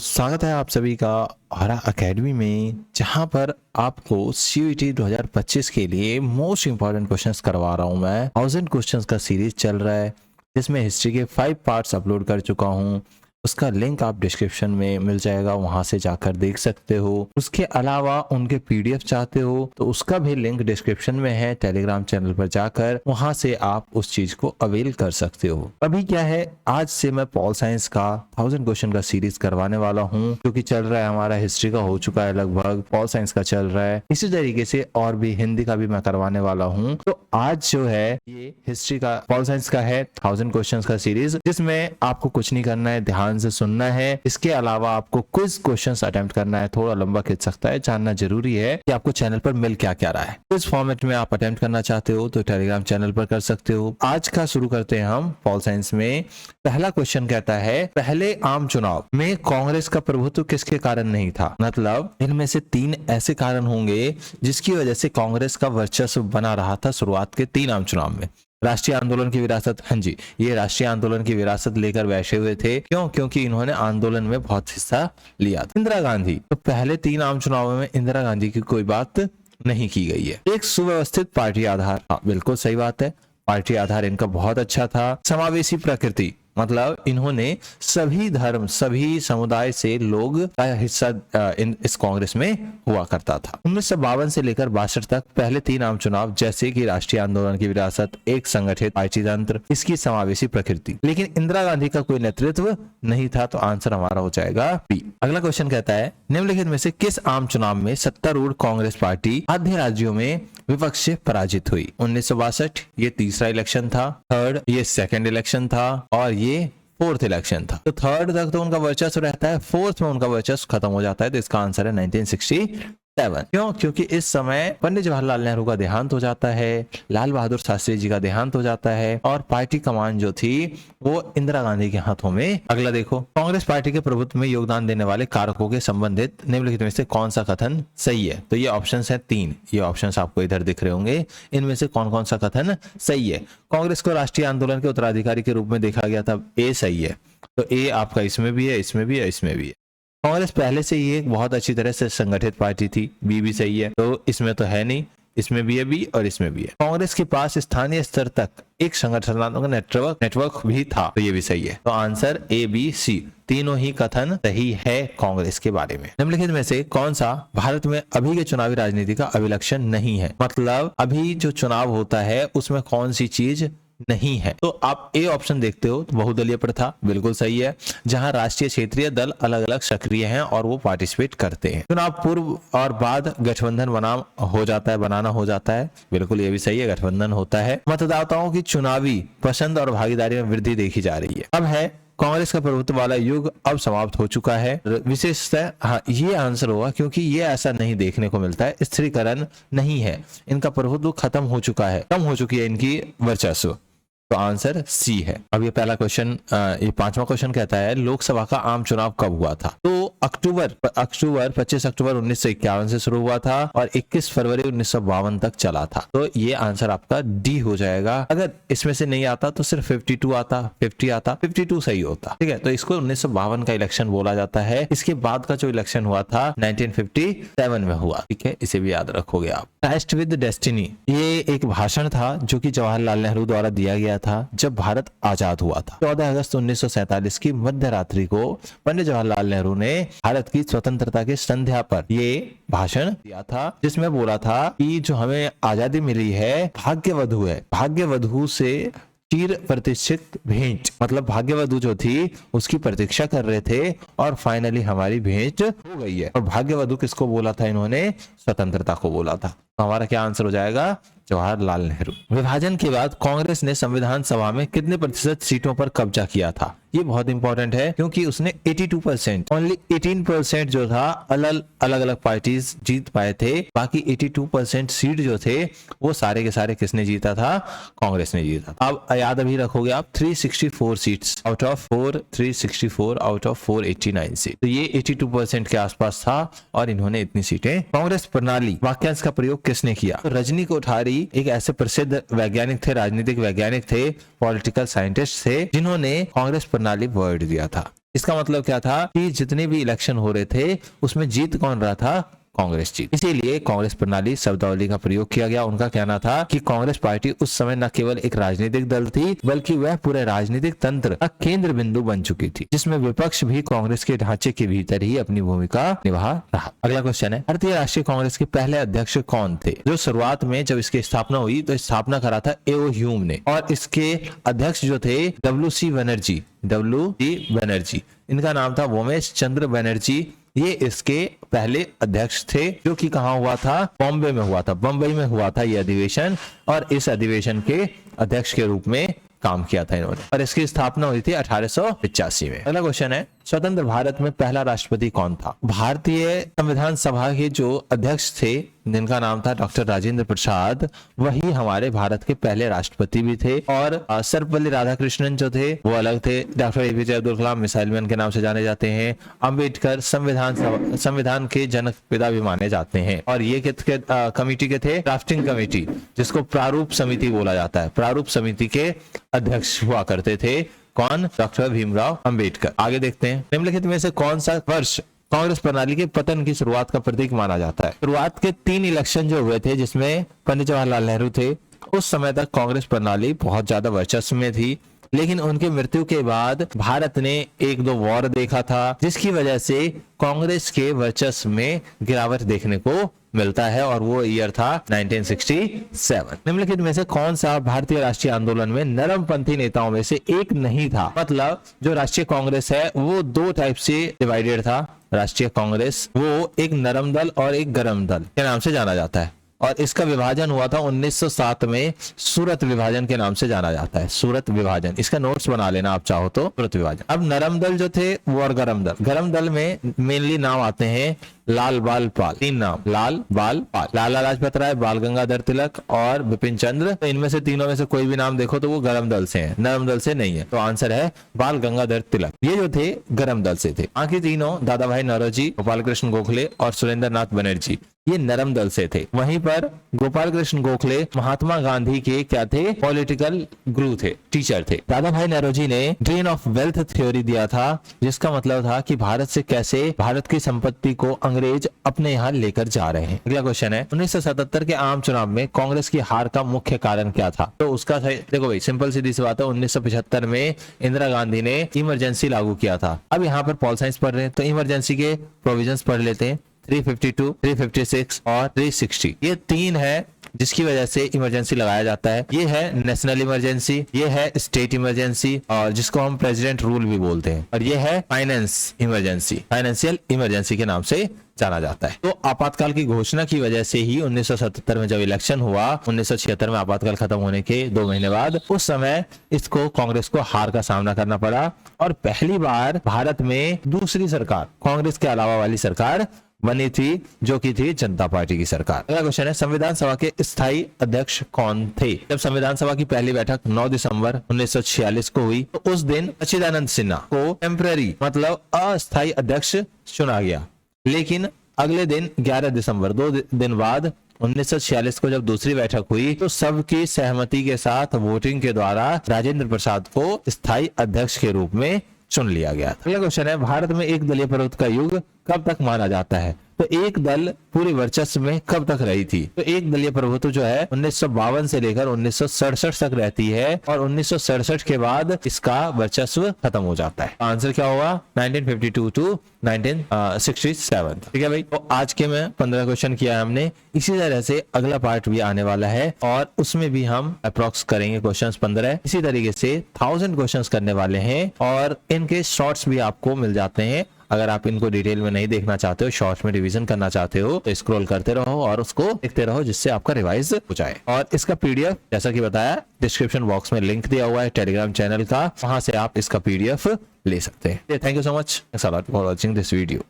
स्वागत है आप सभी का हरा एकेडमी में, जहां पर आपको सीयूईटी 2025 के लिए मोस्ट इंपॉर्टेंट क्वेश्चंस करवा रहा हूं। मैं 1000 क्वेश्चंस का सीरीज चल रहा है जिसमें हिस्ट्री के 5 पार्ट्स अपलोड कर चुका हूं। उसका लिंक आप डिस्क्रिप्शन में मिल जाएगा, वहां से जाकर देख सकते हो। उसके अलावा उनके पीडीएफ चाहते हो तो उसका भी लिंक डिस्क्रिप्शन में है। टेलीग्राम चैनल पर जाकर वहां से आप उस चीज को अवेल कर सकते हो। अभी क्या है, आज से मैं पॉल साइंस का 1000 क्वेश्चन का सीरीज करवाने वाला हूं, क्योंकि चल रहा है हमारा हिस्ट्री का हो चुका है, लगभग पॉल साइंस का चल रहा है। इसी तरीके से और भी हिंदी का भी मैं करवाने वाला हूं। तो आज जो है ये हिस्ट्री का पॉल साइंस का है 1000 क्वेश्चन का सीरीज, जिसमें आपको कुछ नहीं करना है, ध्यान से सुनना है। इसके अलावा आपको क्विज क्वेश्चंस अटेम्प्ट करना है। थोड़ा लंबा खिंच सकता है, जानना जरूरी है कि आपको चैनल पर मिल क्या क्या रहा है। इस फॉर्मेट में आप अटेम्प्ट करना चाहते हो तो टेलीग्राम चैनल पर कर सकते हो। आज का शुरू करते हैं हम पॉल साइंस में। पहला क्वेश्चन कहता है, पहले आम चुनाव में कांग्रेस का प्रभुत्व किसके कारण नहीं था? मतलब इनमें से 3 ऐसे कारण होंगे जिसकी वजह से कांग्रेस का वर्चस्व बना रहा था शुरुआत के 3 आम चुनाव में। राष्ट्रीय आंदोलन की विरासत, हाँ जी, ये राष्ट्रीय आंदोलन की विरासत लेकर बैठे हुए थे। क्यों? क्योंकि इन्होंने आंदोलन में बहुत हिस्सा लिया था। इंदिरा गांधी, तो पहले 3 आम चुनावों में इंदिरा गांधी की कोई बात नहीं की गई है। एक सुव्यवस्थित पार्टी आधार, हाँ बिल्कुल सही बात है, पार्टी आधार इनका बहुत अच्छा था। समावेशी प्रकृति, मतलब इन्होंने सभी धर्म सभी समुदाय से लोग का हिस्सा इस कांग्रेस में हुआ करता था। 1952 से लेकर 62 तक पहले 3 आम चुनाव, जैसे कि राष्ट्रीय आंदोलन की विरासत, एक संगठित पार्टी तंत्र, इसकी समावेशी प्रकृति, लेकिन इंदिरा गांधी का कोई नेतृत्व नहीं था। तो आंसर हमारा हो जाएगा बी। अगला क्वेश्चन कहता है, निम्नलिखित में से किस आम चुनाव में सत्तारूढ़ कांग्रेस पार्टी आधे राज्यों में विपक्ष से पराजित हुई? 1962 ये तीसरा इलेक्शन था, थर्ड ये सेकंड इलेक्शन था, और ये 4th इलेक्शन था। तो थर्ड तक तो उनका वर्चस्व रहता है, 4th में उनका वर्चस्व खत्म हो जाता है। तो इसका आंसर है 1967। क्यों? क्योंकि इस समय पंडित जवाहरलाल नेहरू का देहांत हो जाता है, लाल बहादुर शास्त्री जी का देहांत हो जाता है, और पार्टी कमान जो थी वो इंदिरा गांधी के हाथों में। अगला देखो, कांग्रेस पार्टी के प्रभुत्व में योगदान देने वाले कारकों के संबंधित निम्नलिखित में से कौन सा कथन सही है? तो ये ऑप्शंस है 3, ये ऑप्शंस आपको इधर दिख रहे होंगे। इनमें से कौन कौन सा कथन सही है? कांग्रेस को राष्ट्रीय आंदोलन के उत्तराधिकारी के रूप में देखा गया था, ए सही है। तो ए आपका इसमें भी है, इसमें भी है, इसमें भी है। कांग्रेस पहले से ही एक बहुत अच्छी तरह से संगठित पार्टी थी, बी भी सही है। तो इसमें तो है नहीं, इसमें भी है बी और इसमें भी है। कांग्रेस के पास स्थानीय स्तर तक एक संगठनात्मक नेटवर्क भी था, तो ये भी सही है। तो आंसर ए बी सी तीनों ही कथन सही है कांग्रेस के बारे में। निम्नलिखित में से कौन सा भारत में अभी के चुनावी राजनीति का अभिलक्षण नहीं है? मतलब अभी जो चुनाव होता है उसमें कौन सी चीज नहीं है? तो आप ए ऑप्शन देखते हो तो बहुदलीय प्रथा बिल्कुल सही है, जहां राष्ट्रीय क्षेत्रीय दल अलग अलग सक्रिय हैं और वो पार्टिसिपेट करते हैं। चुनाव पूर्व और बाद गठबंधन बनाना हो जाता है, बिल्कुल ये भी सही है, गठबंधन होता है। मतदाताओं की चुनावी पसंद और भागीदारी में वृद्धि देखी जा रही है। अब है कांग्रेस का प्रभुत्व वाला युग अब समाप्त हो चुका है। विशेषतः हाँ ये आंसर होगा, क्योंकि ये ऐसा नहीं देखने को मिलता है, स्थिरीकरण नहीं है, इनका प्रभुत्व खत्म हो चुका है, कम हो चुकी है इनकी वर्चस्व। तो आंसर सी है। अब ये पहला क्वेश्चन, ये 5वां क्वेश्चन कहता है, लोकसभा का आम चुनाव कब हुआ था? तो 25 अक्टूबर 1951 से शुरू हुआ था और 21 फरवरी 1952 तक चला था। तो ये आंसर आपका डी हो जाएगा। अगर इसमें से नहीं आता तो सिर्फ 52 आता, 50 आता, 52 सही होता। ठीक है, तो इसको 1952 का इलेक्शन बोला जाता है। इसके बाद का जो इलेक्शन हुआ था 1957 में हुआ। ठीक है, इसे भी याद रखोगे आप। टेस्ट विद डेस्टिनी, ये एक भाषण था जो कि जवाहरलाल नेहरू द्वारा दिया गया था जब भारत आजाद हुआ था। 14 अगस्त 1947 की मध्य रात्रि को पंडित जवाहरलाल नेहरू ने भारत की स्वतंत्रता की संध्या पर ये भाषण दिया था, जिसमें बोला था कि जो हमें आजादी मिली है भाग्यवधु है, भाग्यवधु से चिर प्रतिष्ठित भेंट, मतलब भाग्यवधु जो थी उसकी प्रतीक्षा कर रहे थे और फाइनली हमारी भेंट हो गई है। और भाग्यवधु किसको बोला था इन्होंने? स्वतंत्रता को बोला था। तो हमारा क्या आंसर हो जाएगा? जवाहरलाल नेहरू। विभाजन के बाद कांग्रेस ने संविधान सभा में कितने प्रतिशत सीटों पर कब्जा किया था? ये बहुत इंपॉर्टेंट है, क्योंकि उसने 82%, ओनली 18% जो था अलग अलग पार्टीज जीत पाए थे। बाकी 82% सीट जो थे वो सारे के सारे किसने जीता था? कांग्रेस ने जीता। अब याद अभी रखोगे आप, 364 seats out of 364 out of 489 seat. तो ये 82% के आसपास था और इन्होंने इतनी सीटें। कांग्रेस प्रणाली वाक्यांश का प्रयोग किसने किया? तो रजनी कोठारी एक ऐसे प्रसिद्ध वैज्ञानिक थे, राजनीतिक वैज्ञानिक थे, पॉलिटिकल साइंटिस्ट थे, जिन्होंने कांग्रेस प्रणाली वर्ड दिया था। इसका मतलब क्या था कि जितने भी इलेक्शन हो रहे थे उसमें जीत कौन रहा था, कांग्रेस जीत। इसीलिए कांग्रेस प्रणाली शब्दावली का प्रयोग किया गया। उनका कहना था कि कांग्रेस पार्टी उस समय न केवल एक राजनीतिक दल थी बल्कि वह पूरे राजनीतिक तंत्र का केंद्र बिंदु बन चुकी थी, जिसमें विपक्ष भी कांग्रेस के ढांचे के भीतर ही अपनी भूमिका निभा रहा। अगला क्वेश्चन है, भारतीय राष्ट्रीय कांग्रेस के पहले अध्यक्ष कौन थे? जो शुरुआत में जब इसकी स्थापना हुई तो स्थापना करा था ए.ओ. ह्यूम ने, और इसके अध्यक्ष जो थे डब्ल्यू.सी. बनर्जी, इनका नाम था वोमेश चंद्र बनर्जी। ये इसके पहले अध्यक्ष थे, जो कि कहाँ हुआ था, बॉम्बे में हुआ था, बम्बई में हुआ था ये अधिवेशन, और इस अधिवेशन के अध्यक्ष के रूप में काम किया था इन्होंने, और इसकी स्थापना हुई थी 1885 में। अगला क्वेश्चन है, स्वतंत्र भारत में पहला राष्ट्रपति कौन था? भारतीय संविधान सभा के जो अध्यक्ष थे, जिनका नाम था डॉक्टर राजेंद्र प्रसाद, वही हमारे भारत के पहले राष्ट्रपति भी थे। और सर्वपल्ली राधाकृष्णन जो थे वो अलग थे। Doctor APJ Abdul Kalam missile man के नाम से जाने जाते हैं। अंबेडकर संविधान के जनक पिता भी माने जाते हैं। और ये कमेटी के थे, ड्राफ्टिंग कमेटी, जिसको प्रारूप समिति बोला जाता है। प्रारूप समिति के अध्यक्ष हुआ करते थे कौन? डॉक्टर भीमराव अंबेडकर। आगे देखते हैं, निम्नलिखित में से कौन सा वर्ष कांग्रेस प्रणाली के पतन की शुरुआत का प्रतीक माना जाता है? शुरुआत के 3 इलेक्शन जो हुए थे, जिसमें पंडित जवाहरलाल नेहरू थे, उस समय तक कांग्रेस प्रणाली बहुत ज्यादा वर्चस्व में थी। लेकिन उनके मृत्यु के बाद भारत ने 1-2 वॉर देखा था, जिसकी वजह से कांग्रेस के वर्चस्व में गिरावट देखने को मिलता है, और वो ईयर था 1967। निम्नलिखित में से कौन सा भारतीय राष्ट्रीय आंदोलन में नरमपंथी नेताओं में से एक नहीं था? मतलब जो राष्ट्रीय कांग्रेस है वो 2 टाइप से डिवाइडेड था। राष्ट्रीय कांग्रेस वो एक नरम दल और एक गरम दल के नाम से जाना जाता है, और इसका विभाजन हुआ था 1907 में। सूरत विभाजन के नाम से जाना जाता है, सूरत विभाजन। इसका नोट्स बना लेना आप चाहो तो, सूरत विभाजन। अब नरम दल जो थे वो, और गरम दल में मेनली नाम आते हैं लाल बाल पाल। 3 नाम, लाल बाल पाल, लाला लाजपत राय, बाल गंगाधर तिलक और बिपिन चंद्र। तो इनमें से तीनों में से कोई भी नाम देखो तो वो गरम दल से है, नरम दल से नहीं है। तो आंसर है बाल गंगाधर तिलक। ये जो थे गरम दल से थे। बाकी तीनों, दादा भाई नौरोजी, गोपाल कृष्ण गोखले और सुरेंद्र नाथ बनर्जी, ये नरम दल से थे। वहीं पर गोपाल कृष्ण गोखले महात्मा गांधी के क्या थे? पॉलिटिकल गुरु थे, टीचर थे। दादा भाई नौरोजी ने ड्रेन ऑफ वेल्थ थ्योरी दिया था, जिसका मतलब था कि भारत से कैसे भारत की संपत्ति को अंग्रेज अपने यहाँ लेकर जा रहे हैं। अगला क्वेश्चन है, 1977 के आम चुनाव में कांग्रेस की हार का मुख्य कारण क्या था? तो उसका देखो भाई, सिंपल सीधी सी बात है, 1975 में इंदिरा गांधी ने इमरजेंसी लागू किया था। अब यहाँ पर पॉल साइंस पढ़ रहे हैं तो इमरजेंसी के प्रोविजंस पढ़ लेते हैं। 352, 356 और 360, ये 3 है जिसकी वजह से इमरजेंसी लगाया जाता है। ये है नेशनल इमरजेंसी, ये है स्टेट इमरजेंसी, और जिसको हम प्रेसिडेंट रूल भी बोलते हैं, और ये है फाइनेंस इमरजेंसी, फाइनेंशियल इमरजेंसी के नाम से जाना जाता है। तो आपातकाल की घोषणा की वजह से ही 1977 में जब इलेक्शन हुआ, 1976 में आपातकाल खत्म होने के 2 महीने बाद, उस समय इसको कांग्रेस को हार का सामना करना पड़ा, और पहली बार भारत में दूसरी सरकार, कांग्रेस के अलावा वाली सरकार बनी थी, जो कि थी जनता पार्टी की सरकार। अगला क्वेश्चन है, संविधान सभा के स्थायी अध्यक्ष कौन थे? जब संविधान सभा की पहली बैठक 9 दिसंबर 1946 को हुई, तो उस दिन सच्चिदानंद सिन्हा को टेम्पररी मतलब अस्थायी अध्यक्ष चुना गया। लेकिन अगले दिन 11 दिसंबर, 2 दिन बाद 1946 को जब दूसरी बैठक हुई, तो सबकी सहमति के साथ वोटिंग के द्वारा राजेंद्र प्रसाद को स्थायी अध्यक्ष के रूप में चुन लिया गया। अगला क्वेश्चन है, भारत में एक दलीय प्रभुत्व का युग कब तक माना जाता है? तो एक दल पूरे वर्चस्व में कब तक रही थी? तो एक दलीय प्रभुत्व जो है 1952 से लेकर 1967 तक रहती है, और 1967 के बाद इसका वर्चस्व खत्म हो जाता है। आंसर क्या होगा? 1952 टू 1967। ठीक है भाई, तो आज के में 15 क्वेश्चन किया है हमने। इसी तरह से अगला पार्ट भी आने वाला है, और उसमें भी हम अप्रोक्स करेंगे क्वेश्चंस 15। इसी तरीके से 1000 क्वेश्चंस करने वाले हैं, और इनके शॉर्ट्स भी आपको मिल जाते हैं। अगर आप इनको डिटेल में नहीं देखना चाहते हो, शॉर्ट्स में रिवीजन करना चाहते हो, तो स्क्रॉल करते रहो और उसको देखते रहो, जिससे आपका रिवाइज हो जाए। और इसका पीडीएफ, जैसा कि बताया, डिस्क्रिप्शन बॉक्स में लिंक दिया हुआ है टेलीग्राम चैनल का, वहां से आप इसका पीडीएफ ले सकते हैं। Thank you so much for watching this video.